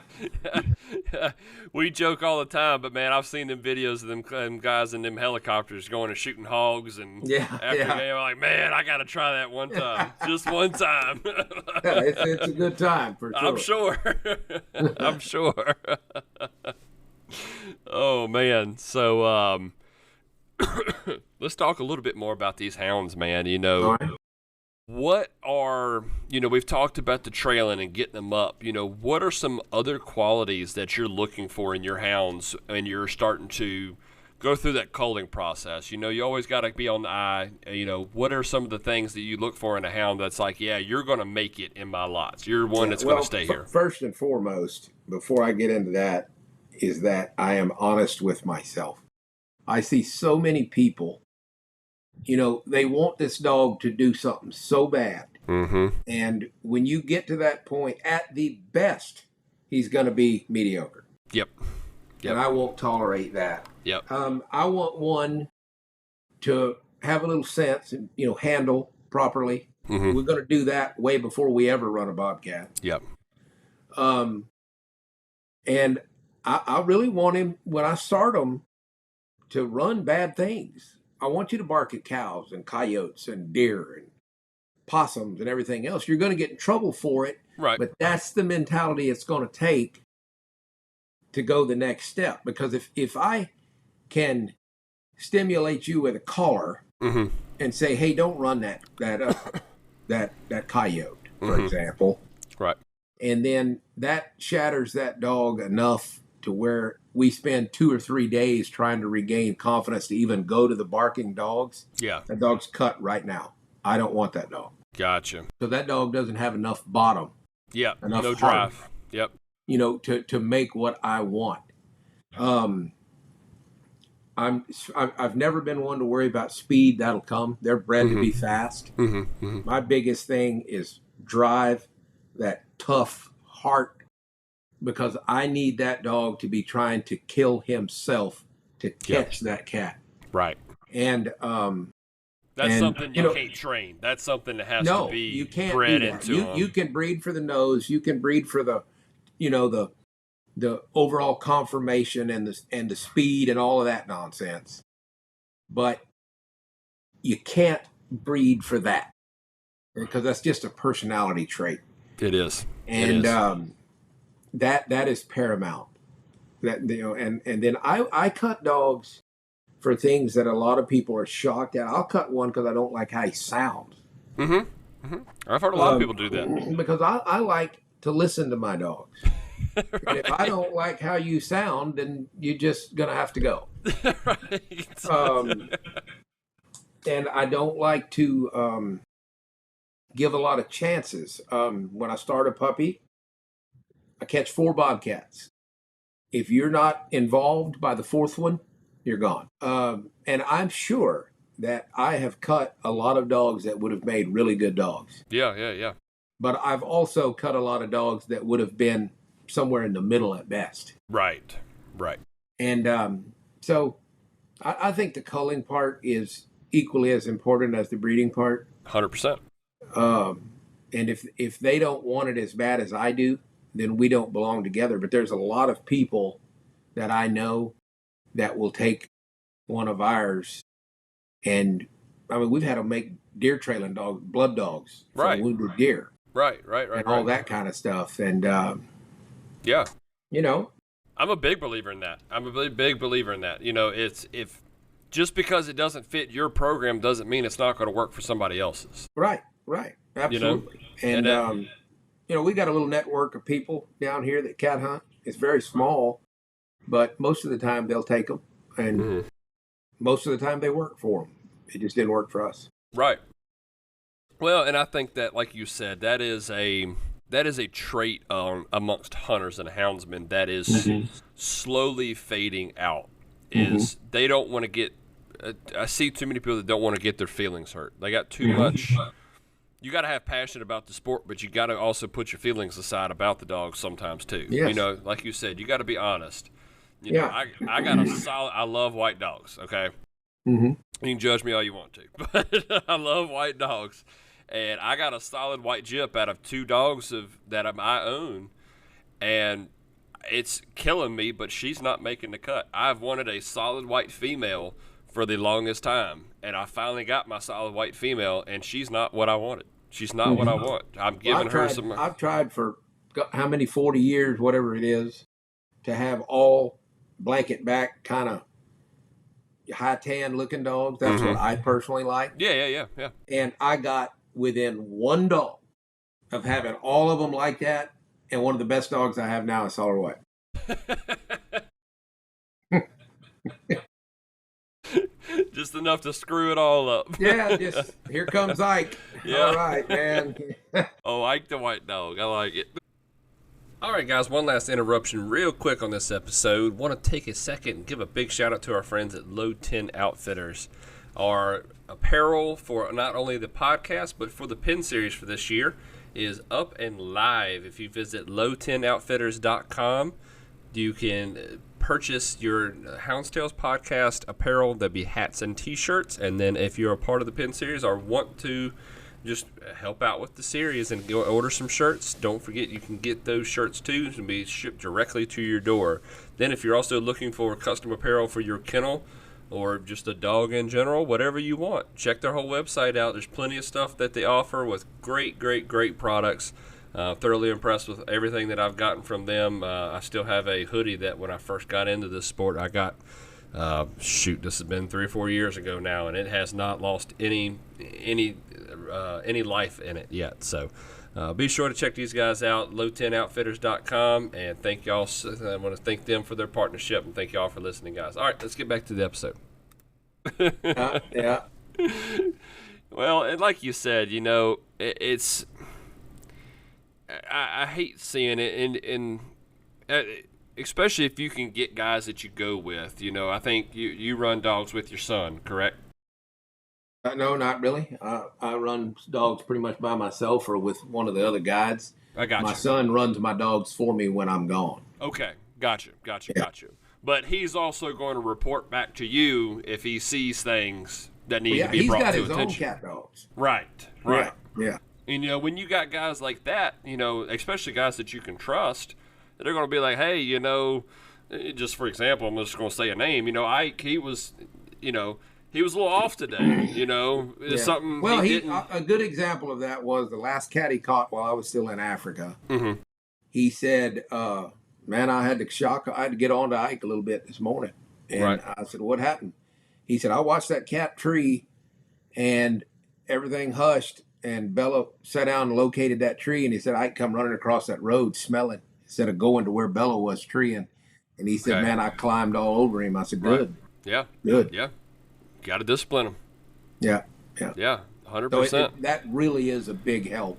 We joke all the time, but man, I've seen them videos of them guys in them helicopters going and shooting hogs, and after game, I'm like, man, I got to try that one time, just one time. It's a good time for sure. I'm sure. Oh man, so let's talk a little bit more about these hounds, man. All right. What are, we've talked about the trailing and getting them up. What are some other qualities that you're looking for in your hounds when you're starting to go through that culling process? You always got to be on the eye. What are some of the things that you look for in a hound that's like, yeah, you're going to make it in my lots. You're one that's going to stay here. First and foremost, before I get into that, is that I am honest with myself. I see so many people, they want this dog to do something so bad. And when you get to that point, at the best, he's going to be mediocre. Yep. And I won't tolerate that. Yep. I want one to have a little sense and, handle properly. We're going to do that way before we ever run a bobcat. Yep. And I really want him, when I start him, to run bad things. I want you to bark at cows and coyotes and deer and possums and everything else. You're going to get in trouble for it, Right. but that's the mentality it's going to take to go the next step. Because if I can stimulate you with a collar and say, "Hey, don't run that coyote," for example, Right. and then that shatters that dog enough to where we spend 2 or 3 days trying to regain confidence to even go to the barking dogs. Yeah. That dog's cut right now. I don't want that dog. Gotcha. So that dog doesn't have enough bottom, Yeah. enough No heart, drive. Yep. to make what I want. I've never been one to worry about speed. That'll come. They're bred to be fast. My biggest thing is drive, that tough heart, because I need that dog to be trying to kill himself to catch that cat. Right. And that's something you can't train. That's something that has to be you can't bred do that. into them. You can breed for the nose. You can breed for the, the overall conformation and the speed and all of that nonsense. But you can't breed for that, because that's just a personality trait. It is. And that is paramount. That, and then I cut dogs for things that a lot of people are shocked at. I'll cut one because I don't like how he sounds. I've heard a lot of people do that. Because I like to listen to my dogs. Right. And if I don't like how you sound, then you're just gonna have to go. Right. And I don't like to give a lot of chances. When I start a puppy, I catch 4 bobcats. If you're not involved by the 4th one, you're gone. And I'm sure that I have cut a lot of dogs that would have made really good dogs. Yeah. But I've also cut a lot of dogs that would have been somewhere in the middle at best. Right. And so I think the culling part is equally as important as the breeding part. 100%. And if they don't want it as bad as I do, then we don't belong together. But there's a lot of people that I know that will take one of ours, and I mean, we've had them make deer trailing dogs, blood dogs, from wounded deer, right, and all that kind of stuff. And yeah, I'm a big believer in that. I'm a big believer in that. It's if just because it doesn't fit your program doesn't mean it's not going to work for somebody else's. Right, absolutely. And we got a little network of people down here that cat hunt. It's very small, but most of the time they'll take them, and most of the time they work for them. It just didn't work for us. Right. Well, and I think that, like you said, that is a trait amongst hunters and houndsmen that is slowly fading out. Is they don't want to get. I see too many people that don't want to get their feelings hurt. They got too much. You got to have passion about the sport, but you got to also put your feelings aside about the dogs sometimes too. Yes. Like you said, you got to be honest. I got a solid. I love white dogs. Okay. Mm-hmm. You can judge me all you want to, but I love white dogs, and I got a solid white gyp out of 2 dogs that I own, and it's killing me. But she's not making the cut. I've wanted a solid white female for the longest time, and I finally got my solid white female, and she's not what I wanted. She's not what I want. I'm giving her some. I've tried for how many 40 years, whatever it is, to have all blanket back kind of high tan looking dogs. That's what I personally like. Yeah. And I got within 1 dog of having all of them like that, and one of the best dogs I have now is solid white. Just enough to screw it all up. Yeah, just here comes Ike. Yeah. All right, man. Oh, Ike the white dog. I like it. All right, guys, one last interruption real quick on this episode. Want to take a second and give a big shout out to our friends at Low 10 Outfitters. Our apparel for not only the podcast, but for the pin series for this year is up and live. If you visit low10outfitters.com, you can purchase your Hounds Tales podcast apparel. There'll be hats and t-shirts. And then if you're a part of the pin series or want to just help out with the series and go order some shirts. Don't forget you can get those shirts too and be shipped directly to your door. Then if you're also looking for custom apparel for your kennel or just a dog in general, whatever you want, check their whole website out. There's plenty of stuff that they offer with great products. Thoroughly impressed with everything that I've gotten from them. I still have a hoodie that when I first got into this sport, I got, this has been 3 or 4 years ago now, and it has not lost any life in it yet. So be sure to check these guys out, low10outfitters.com, and thank y'all. I want to thank them for their partnership, and thank y'all for listening, guys. All right, let's get back to the episode. Yeah. Well, and like you said, it's I hate seeing it, and especially if you can get guys that you go with. I think you run dogs with your son, correct? No, not really. I run dogs pretty much by myself or with one of the other guides. I got you. My son runs my dogs for me when I'm gone. Okay, got you. But he's also going to report back to you if he sees things that need to be brought to attention. He's got his own cat dogs. Right. Yeah. And, when you got guys like that, especially guys that you can trust, they're going to be like, hey, just for example, I'm just going to say a name. Ike, he was a little off today, Yeah. Something. Well, a good example of that was the last cat he caught while I was still in Africa. Mm-hmm. He said, man, I had to get on to Ike a little bit this morning. And right. I said, what happened? He said, I watched that cat tree and everything hushed. And Bella sat down and located that tree. And he said, Ike come running across that road smelling instead of going to where Bella was treeing. And he said, man, I climbed all over him. I said, good. Right. Yeah. Good. Yeah. Got to discipline him. Yeah. 100%. So that really is a big help.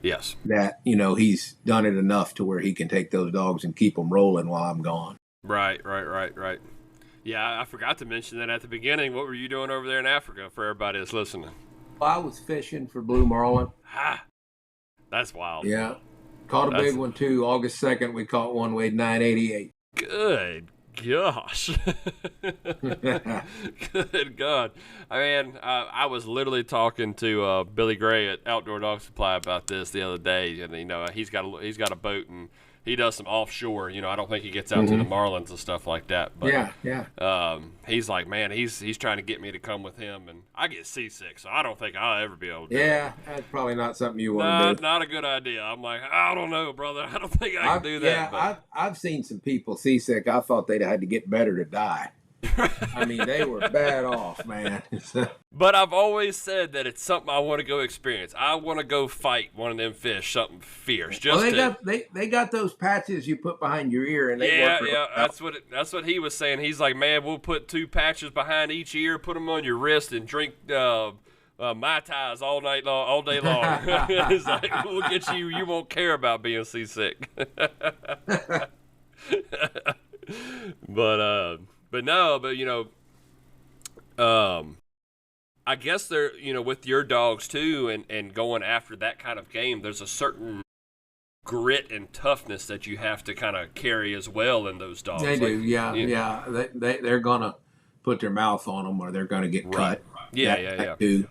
Yes. That, he's done it enough to where he can take those dogs and keep them rolling while I'm gone. Right. Yeah, I forgot to mention that at the beginning. What were you doing over there in Africa for everybody that's listening? I was fishing for blue marlin. That's wild. Yeah. Caught a big one, too. August 2nd, we caught one, weighed 988. Good gosh. Good God. I was literally talking to Billy Gray at Outdoor Dog Supply about this the other day. And, he's got a boat, and he does some offshore. I don't think he gets out to the marlins and stuff like that. But, yeah. He's like, man, he's trying to get me to come with him, and I get seasick, so I don't think I'll ever be able to do it. That's probably not something you want to do. Not a good idea. I'm like, I don't know, brother. I don't think I can do that. Yeah, I've seen some people seasick. I thought they'd had to get better to die. They were bad off, man. But I've always said that it's something I want to go experience. I want to go fight one of them fish, something fierce. They got those patches you put behind your ear, and they work. Yeah. That's what he was saying. He's like, man, we'll put 2 patches behind each ear, put them on your wrist, and drink Mai Tais all day long. It's like, we'll get you. You won't care about being seasick. I guess they're, with your dogs too, and going after that kind of game, there's a certain grit and toughness that you have to kind of carry as well in those dogs. They do, yeah. They're gonna put their mouth on them, or they're gonna get cut. Yeah. Too.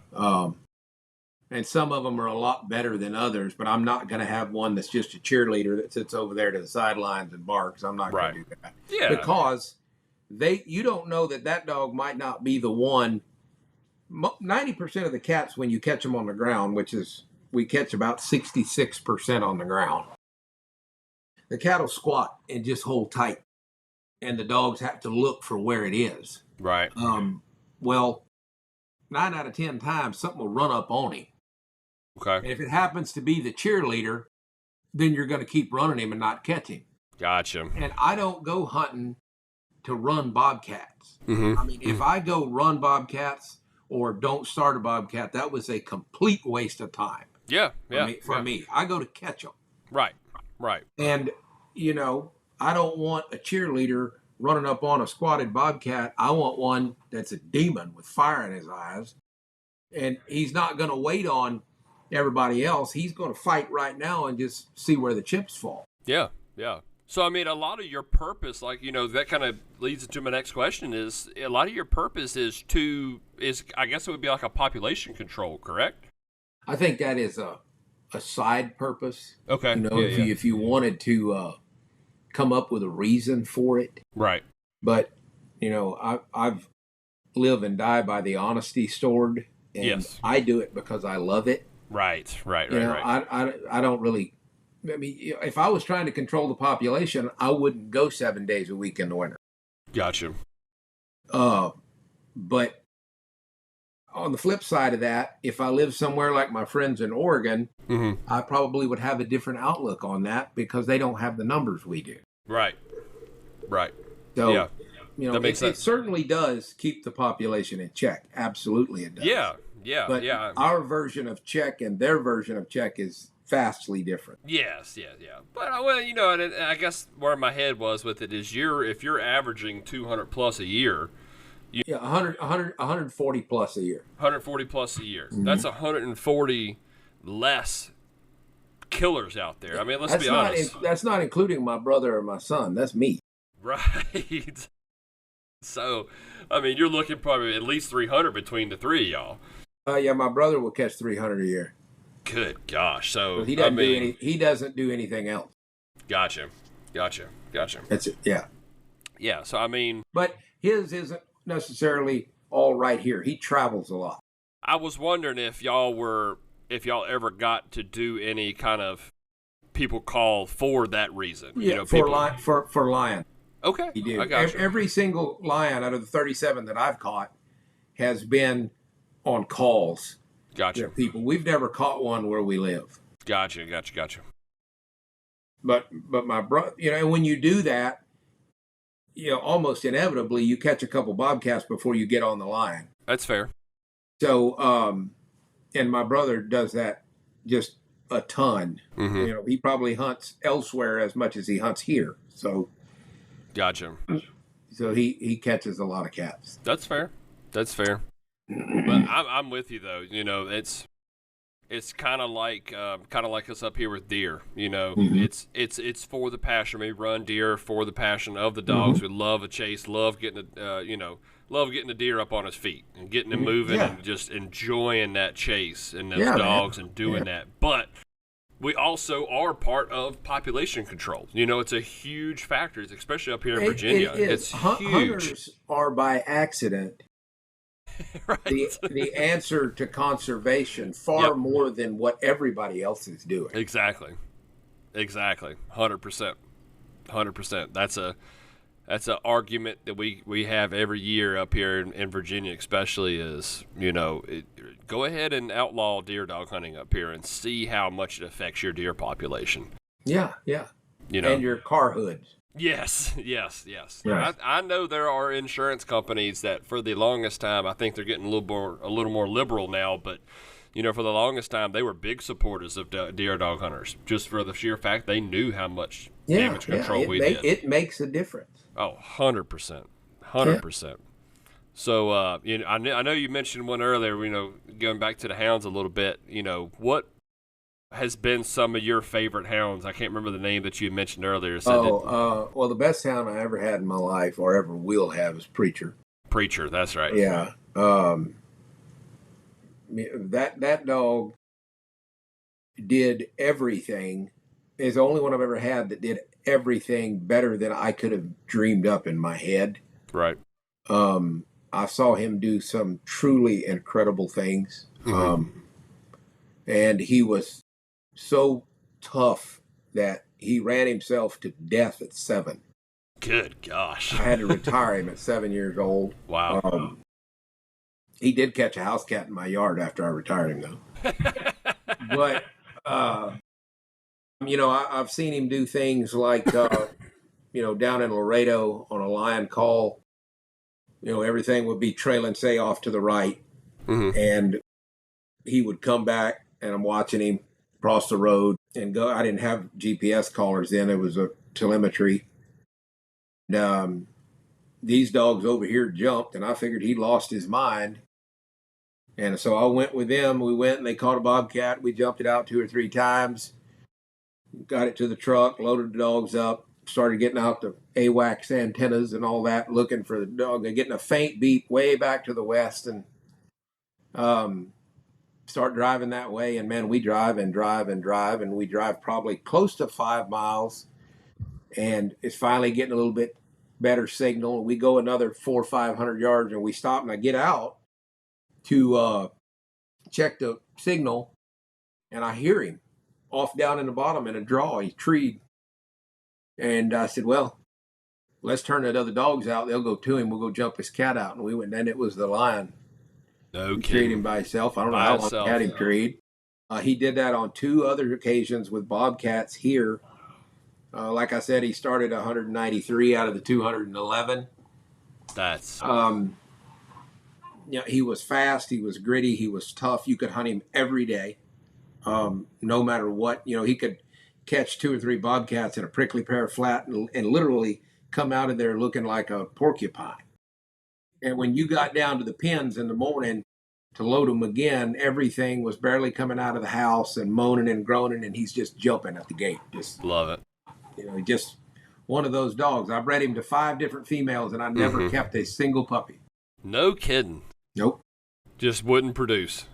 And some of them are a lot better than others, but I'm not gonna have one that's just a cheerleader that sits over there to the sidelines and barks. I'm not gonna do that. Yeah, because you don't know that dog might not be the one. 90% of the cats, when you catch them on the ground, which is we catch about 66% on the ground, the cat will squat and just hold tight, and the dogs have to look for where it is. Right. Well, 9 out of 10 times something will run up on him. Okay. And if it happens to be the cheerleader, then you're going to keep running him and not catch him. Gotcha. And I don't go hunting to run bobcats. Mm-hmm. If I go run bobcats or don't start a bobcat, that was a complete waste of time. Yeah. For me, I go to catch them. Right. And, I don't want a cheerleader running up on a squatted bobcat. I want one that's a demon with fire in his eyes. And he's not going to wait on everybody else. He's going to fight right now and just see where the chips fall. Yeah. So, a lot of your purpose, that kind of leads into my next question is a lot of your purpose is I guess it would be like a population control, correct? I think that is a side purpose. Okay. You know, Yeah. Yeah. if you wanted to come up with a reason for it, Right. but you know, I've live and die by the honesty sword, and Yes. I do it because I love it. Right. Right. You Right. know, Right. I don't really. I mean, if I was trying to control the population, I wouldn't go 7 days a week in the winter. Gotcha. Uh, but on the flip side of that, if I live somewhere like my friends in Oregon, Mm-hmm. I probably would have a different outlook on that because they don't have the numbers we do. Right. Right. So, Yeah. you know, That makes it sense. certainly does keep the population in check. Absolutely, it does. Yeah. Yeah. But Yeah. our version of check and their version of check is vastly different. Yes, yeah, yeah. But well, you know, and I guess where my head was with it is if you're averaging 200 plus a year, Yeah, 140 plus a year. 140 plus a year. Mm-hmm. That's 140 less killers out there. I mean, let's be honest. That's not including my brother or my son. That's me. Right. So, I mean, you're looking probably at least 300 between the three of y'all. Yeah, my brother will catch 300 a year. Good gosh. So, He doesn't he doesn't do anything else. Gotcha. That's it. Yeah. Yeah, so I mean, But his isn't necessarily all right here. He travels a lot. I was wondering if y'all ever got to do any kind of people call for that reason. Yeah, You know, people, for lion. Okay, You do. I got you. Every single lion out of the 37 that I've caught has been on calls. Gotcha. People. We've never caught one where we live. Gotcha. But my brother, you know, when you do that, you know, almost inevitably you catch a couple bobcats before you get on the line. That's fair. So, and my brother does that just a ton. Mm-hmm. You know, he probably hunts elsewhere as much as he hunts here. So Gotcha. he catches a lot of cats. That's fair. But I'm with you though. You know, it's kind of like us up here with deer. You know, Mm-hmm. it's for the passion. We run deer for the passion of the dogs. Mm-hmm. We love a chase. Love getting love getting the deer up on his feet and getting him moving Yeah. and just enjoying that chase and those Yeah, dogs man. and doing Yeah. that. But we also are part of population control. You know, it's a huge factor, especially up here in Virginia. It is. It's huge. Hunters are by accident Right. the answer to conservation far Yep. more than what everybody else is doing. Exactly. 100%. That's an argument that we have every year up here in Virginia, especially is, you know, go ahead and outlaw deer dog hunting up here and see how much it affects your deer population. Yeah. You know, And your car hoods. yes. Right. I know there are insurance companies that for the longest time, I think they're getting a little more liberal now, but you know, for the longest time, they were big supporters of deer dog hunters, just for the sheer fact they knew how much damage control we did. It makes a difference. Oh, 100%. 100%. So, you know, I know you mentioned one earlier, you know, going back to the hounds a little bit, you know, what has been some of your favorite hounds? I can't remember the name that you mentioned earlier. Well, the best hound I ever had in my life or ever will have is Preacher. Preacher, that's right. Yeah. That dog did everything. Is the only one I've ever had that did everything better than I could have dreamed up in my head. Right. I saw him do some truly incredible things. Mm-hmm. And he was so tough that he ran himself to death at 7. Good gosh. I had to retire him at 7 years old. Wow. He did catch a house cat in my yard after I retired him, though. But, you know, I've seen him do things like, you know, down in Laredo on a lion call, you know, everything would be trailing, say, off to the right. Mm-hmm. And he would come back, and I'm watching him cross the road and go. I didn't have GPS collars then. It was a telemetry. And, these dogs over here jumped, and I figured he lost his mind. And so I went with them. We went, and they caught a bobcat. We jumped it out 2 or 3 times, got it to the truck, loaded the dogs up, started getting out the AWACS antennas and all that, looking for the dog, and getting a faint beep way back to the west. And start driving that way. And man, we drive and drive and drive, and we drive probably close to 5 miles. And it's finally getting a little bit better signal. We go another 400 or 500 yards, and we stop, and I get out to check the signal, and I hear him off down in the bottom in a draw. He's treed. And I said, well, let's turn the other dogs out. They'll go to him. We'll go jump his cat out. And we went, and it was the lion. No He kidding. treed him by himself. I don't know By how long himself. he had him treed. He did that on 2 other occasions with bobcats here. Like I said, he started 193 out of the 211. That's He was fast. He was gritty. He was tough. You could hunt him every day, no matter what. He could catch 2 or 3 bobcats in a prickly pear flat and literally come out of there looking like a porcupine. And when you got down to the pens in the morning to load them again, everything was barely coming out of the house and moaning and groaning, and he's just jumping at the gate. Just love it. Just one of those dogs. I bred him to 5 different females, and I never kept a single puppy. No kidding. Nope. Just wouldn't produce.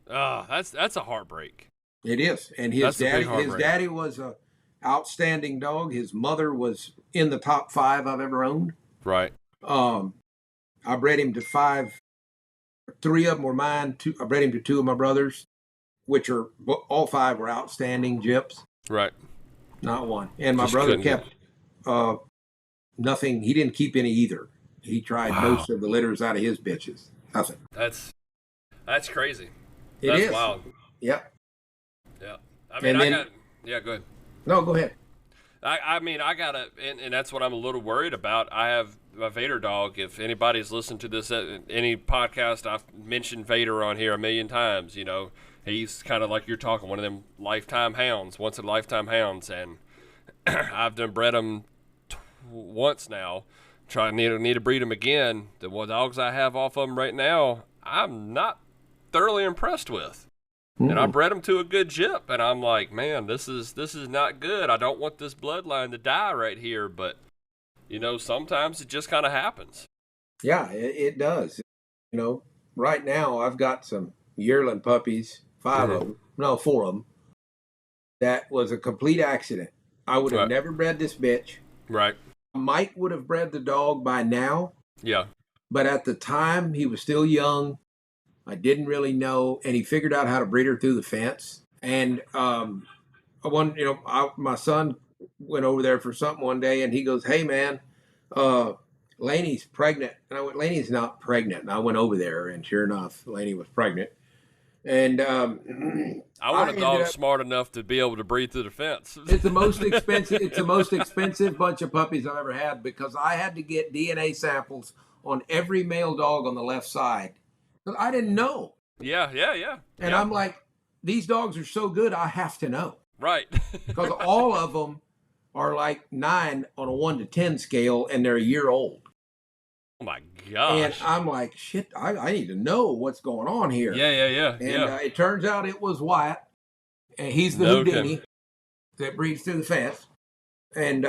That's a heartbreak. It is. And his daddy was a outstanding dog. His mother was in the top 5 I've ever owned. Right. I bred him to 5. 3 of them were mine. I bred him to 2 of my brothers, which are all 5 were outstanding gyps. Right. Not one. And my Just brother couldn't kept nothing. He didn't keep any either. He tried most of the litters out of his bitches. Nothing. That's crazy. That's is wild. Yep. Yeah. I mean, yeah, go ahead. No, go ahead. I mean, I gotta, and that's what I'm a little worried about. I have a Vader dog. If anybody's listened to this, any podcast, I've mentioned Vader on here a million times. He's kind of like you're talking, one of them lifetime hounds, once in a lifetime hounds, and I've done bred them once now. Need to breed them again. The dogs I have off of them right now, I'm not thoroughly impressed with. And I bred them to a good gyp, and I'm like, man, this is not good. I don't want this bloodline to die right here, but sometimes it just kind of happens. Yeah, it does. Right now I've got some yearling puppies, 4 of them. That was a complete accident. I would have never bred this bitch. Right. Mike would have bred the dog by now. Yeah. But at the time, he was still young. I didn't really know, and he figured out how to breed her through the fence. And my son went over there for something one day, and he goes, "Hey, man, Lainey's pregnant." And I went, "Lainey's not pregnant." And I went over there, and sure enough, Lainey was pregnant. And I want a dog smart enough to be able to breathe through the fence. It's the most expensive. It's the most expensive bunch of puppies I've ever had because I had to get DNA samples on every male dog on the left side. But I didn't know. Yeah. And I'm like, these dogs are so good, I have to know. Right. Because all of them are like 9 on a 1 to 10 scale, and they're a year old. Oh my gosh. And I'm like, shit, I need to know what's going on here. Yeah. And it turns out it was Wyatt, and he's the Houdini that breeds through the fence. And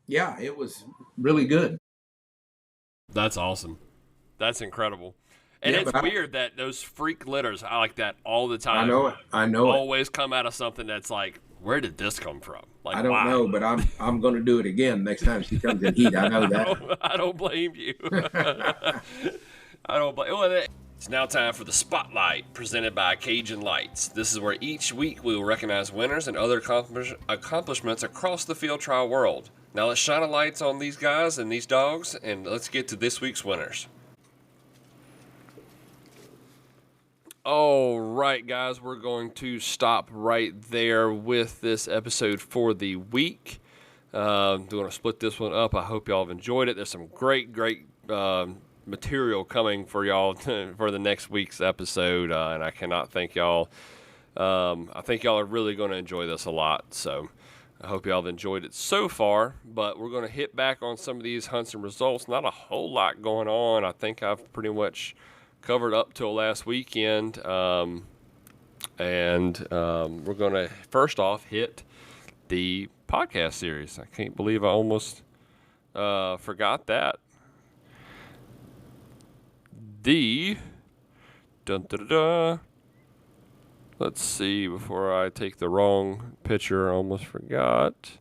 it was really good. That's awesome. That's incredible. And it's weird that those freak litters, I like that all the time. I know it. Always come out of something that's like, where did this come from? Like, I don't know, but I'm going to do it again next time she comes in heat. I know that. I don't blame you. I don't blame. Well, it's now time for the Spotlight, presented by Cajun Lights. This is where each week we will recognize winners and other accomplishments across the field trial world. Now let's shine a lights on these guys and these dogs, and let's get to this week's winners. All right, guys, we're going to stop right there with this episode for the week. I'm going to split this one up. I hope y'all have enjoyed it. There's some great material coming for y'all for the next week's episode, and I cannot thank y'all. I think y'all are really going to enjoy this a lot, so I hope y'all have enjoyed it so far. But we're going to hit back on some of these hunts and results. Not a whole lot going on. I think I've pretty much covered up till last weekend, and we're going to first off hit the podcast series. I can't believe I almost forgot that. The let's see, before I take the wrong picture, I almost forgot.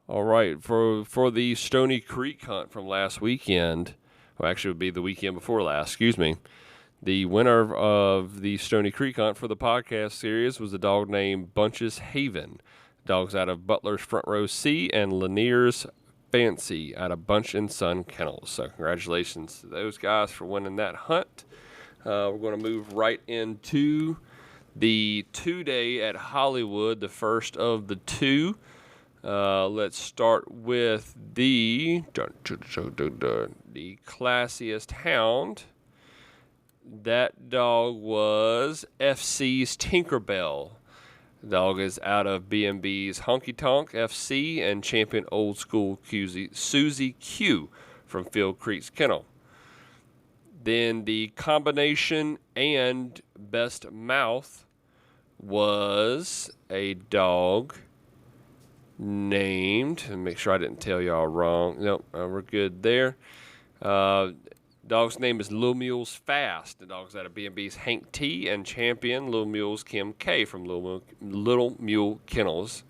All right, for the Stony Creek hunt from last weekend, well, actually, it would be the weekend before last, excuse me. The winner of the Stony Creek hunt for the podcast series was a dog named Bunches Haven. Dogs out of Butler's Front Row C and Lanier's Fancy out of Bunch and Son Kennels. So congratulations to those guys for winning that hunt. We're going to move right into the 2-day at Hollywood, the first of the two. Let's start with the classiest hound. That dog was FC's Tinkerbell. The dog is out of B&B's Honky Tonk FC and champion Old School Susie Q from Field Creek's Kennel. Then the combination and best mouth was a dog named, and make sure I didn't tell y'all wrong. Nope, we're good there. Dog's name is Little Mules Fast. The dog's out of B&B's Hank T and champion Little Mules Kim K from Little Mule Kennels.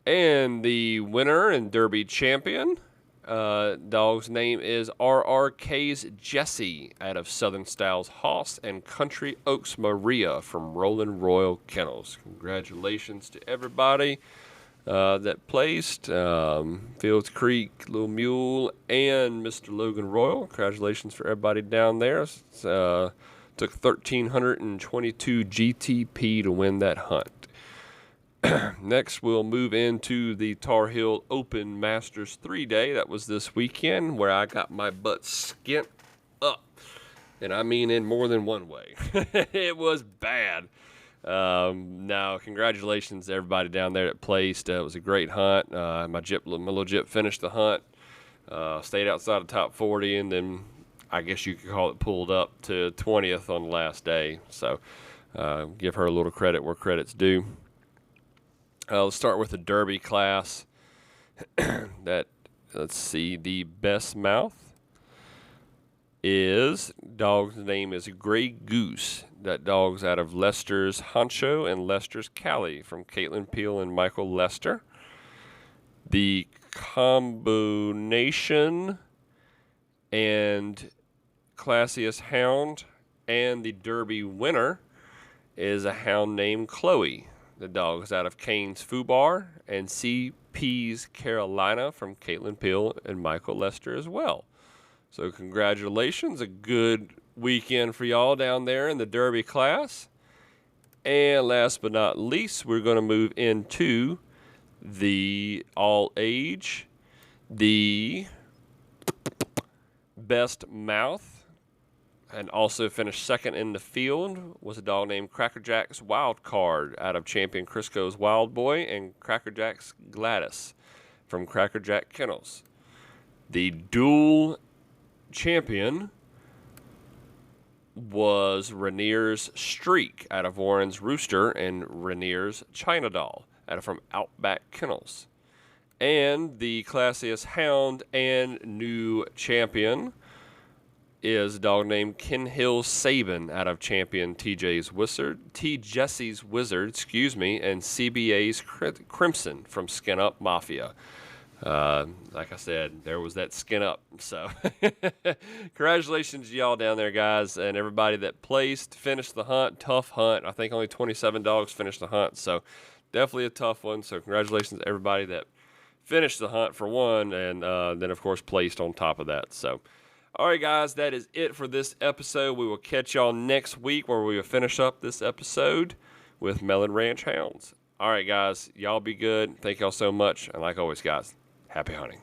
And the winner and Derby champion, dog's name is RRK's Jesse out of Southern Styles Hoss and Country Oaks Maria from Roland Royal Kennels. Congratulations to everybody that placed. Fields Creek, Little Mule, and Mr. Logan Royal. Congratulations for everybody down there. Took 1,322 GTP to win that hunt. Next, we'll move into the Tar Heel Open Masters 3-Day. That was this weekend, where I got my butt skint up. And I mean in more than one way. It was bad. Now, congratulations to everybody down there that placed. It was a great hunt. My little Jip finished the hunt, stayed outside the top 40, and then I guess you could call it pulled up to 20th on the last day. So give her a little credit where credit's due. Let's start with the Derby class. Let's see, the best mouth is, dog's name is Grey Goose. That dog's out of Lester's Honcho and Lester's Cali from Caitlin Peel and Michael Lester. The combination and classiest hound and the Derby winner is a hound named Chloe. The dog is out of Kane's Fubar and CP's Carolina from Caitlin Peel and Michael Lester as well. So congratulations, a good weekend for y'all down there in the Derby class. And last but not least, we're going to move into the all-age, the best mouth, and also finished second in the field was a dog named Cracker Jack's Wild Card out of champion Crisco's Wild Boy and Cracker Jack's Gladys from Cracker Jack Kennels. The dual champion was Rainier's Streak out of Warren's Rooster and Rainier's China Doll from Outback Kennels. And the classiest hound and new champion is a dog named Ken Hill Sabin out of champion T. Jesse's Wizard, and CBA's Crimson from Skin Up Mafia. Like I said, there was that skin up. So congratulations to y'all down there, guys, and everybody that placed, finished the hunt. Tough hunt. I think only 27 dogs finished the hunt, so definitely a tough one. So congratulations to everybody that finished the hunt for one, and then, of course, placed on top of that. So, all right, guys, that is it for this episode. We will catch y'all next week where we will finish up this episode with Melon Ranch Hounds. All right, guys, y'all be good. Thank y'all so much. And like always, guys, happy hunting.